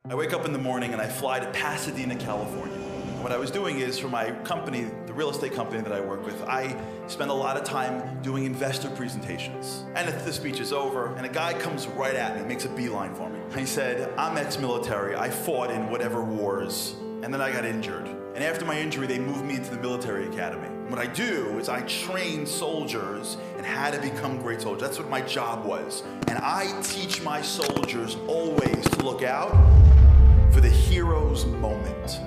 I wake up in the morning and I fly to Pasadena, California. What I was doing is, for my company, the real estate company that I work with, I spend a lot of time doing investor presentations. And if the speech is over, and a guy comes right at me, makes a beeline for me. He said, I'm ex-military, I fought in whatever wars, and then I got injured. And after my injury, they moved me into the military academy. What I do is I train soldiers in how to become great soldiers. That's what my job was. And I teach my soldiers always to look out for the hero's moment.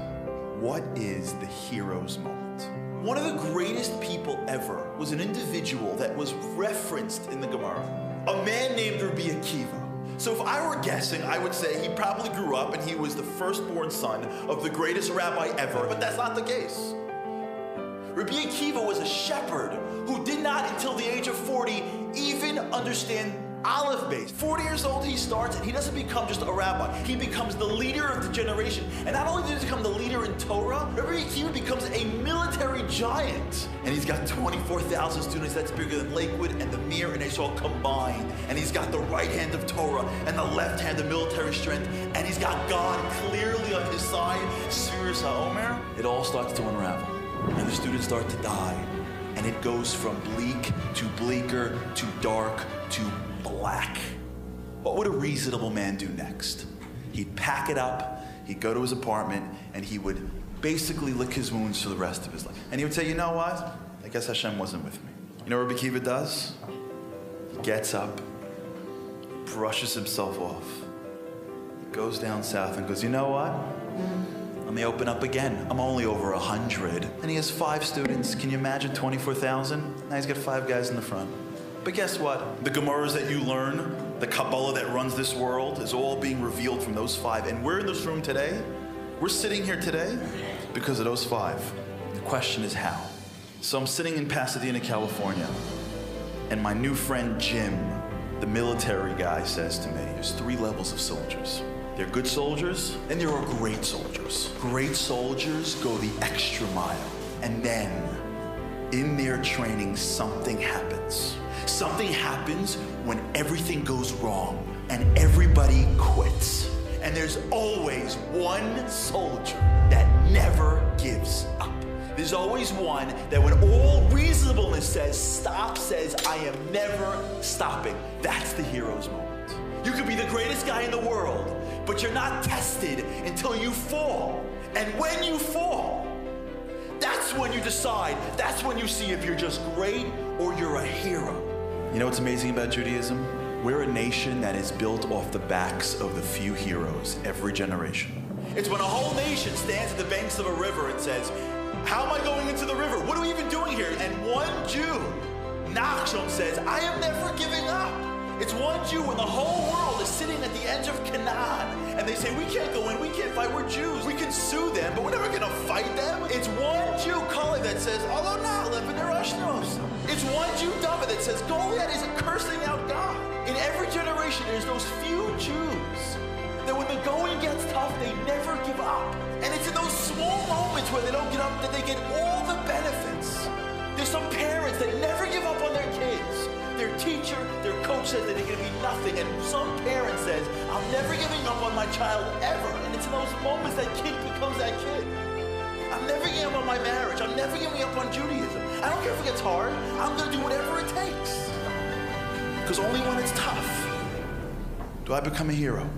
What is the hero's moment? One of the greatest people ever was an individual that was referenced in the Gemara, a man named Rabbi Akiva. So if I were guessing, I would say he probably grew up and he was the firstborn son of the greatest rabbi ever, but that's not the case. Rabbi Akiva was a shepherd who did not, until the age of 40, even understand Aleph base. 40 years old he starts, and he doesn't become just a rabbi. He becomes the leader of the generation. And not only does he become the leader in Torah, Rabbi Akiva becomes a military giant. And he's got 24,000 students. That's bigger than Lakewood and the Mir and Israel combined. And he's got the right hand of Torah and the left hand of military strength. And he's got God clearly on his side. Sfiras HaOmer. It all starts to unravel. And the students start to die. And it goes from bleak to bleaker to dark to black. What would a reasonable man do next? He'd pack it up, he'd go to his apartment, and he would basically lick his wounds for the rest of his life. And he would say, you know what? I guess Hashem wasn't with me. You know what Rabbi Akiva does? He gets up, brushes himself off, he goes down south and goes, you know what? Let me open up again. I'm only over 100. And he has 5 students. Can you imagine 24,000? Now he's got 5 guys in the front. But guess what? The Gemaras that you learn, the Kabbalah that runs this world, is all being revealed from those 5. And we're in this room today. We're sitting here today because of those 5. The question is how? So I'm sitting in Pasadena, California, and my new friend Jim, the military guy, says to me, there's 3 levels of soldiers. They're good soldiers, and there are great soldiers. Great soldiers go the extra mile. And then, in their training, something happens. Something happens when everything goes wrong and everybody quits. And there's always one soldier that never gives up. There's always one that when all reasonableness says stop, says I am never stopping. That's the hero's moment. You could be the greatest guy in the world, but you're not tested until you fall. And when you fall, that's when you decide, that's when you see if you're just great or you're a hero. You know what's amazing about Judaism? We're a nation that is built off the backs of the few heroes every generation. It's when a whole nation stands at the banks of a river and says, how am I going into the river? What are we even doing here? And one Jew, Nachshon, says, I am never giving up. It's one Jew when the whole world is sitting at the edge of Canaan and they say, we can't go in, we can't fight, we're Jews. We can sue them, but we're never gonna fight them. It's one Jew, Kali, that says, Allah na'alef v'nerashnos. It's one Jew, David, that says, Goliath is cursing out God. In every generation, there's those few Jews that when the going gets tough, they never give up. And it's in those small moments where they don't get up that they get all the benefits. There's some parents that never give up on their kids. Their teacher, their coach says that they're gonna be nothing, and some parent says, I'm never giving up on my child ever. And it's in those moments that kid becomes that kid. I'm never giving up on my marriage. I'm never giving up on Judaism. I don't care if it gets hard. I'm gonna do whatever it takes. Because only when it's tough do I become a hero.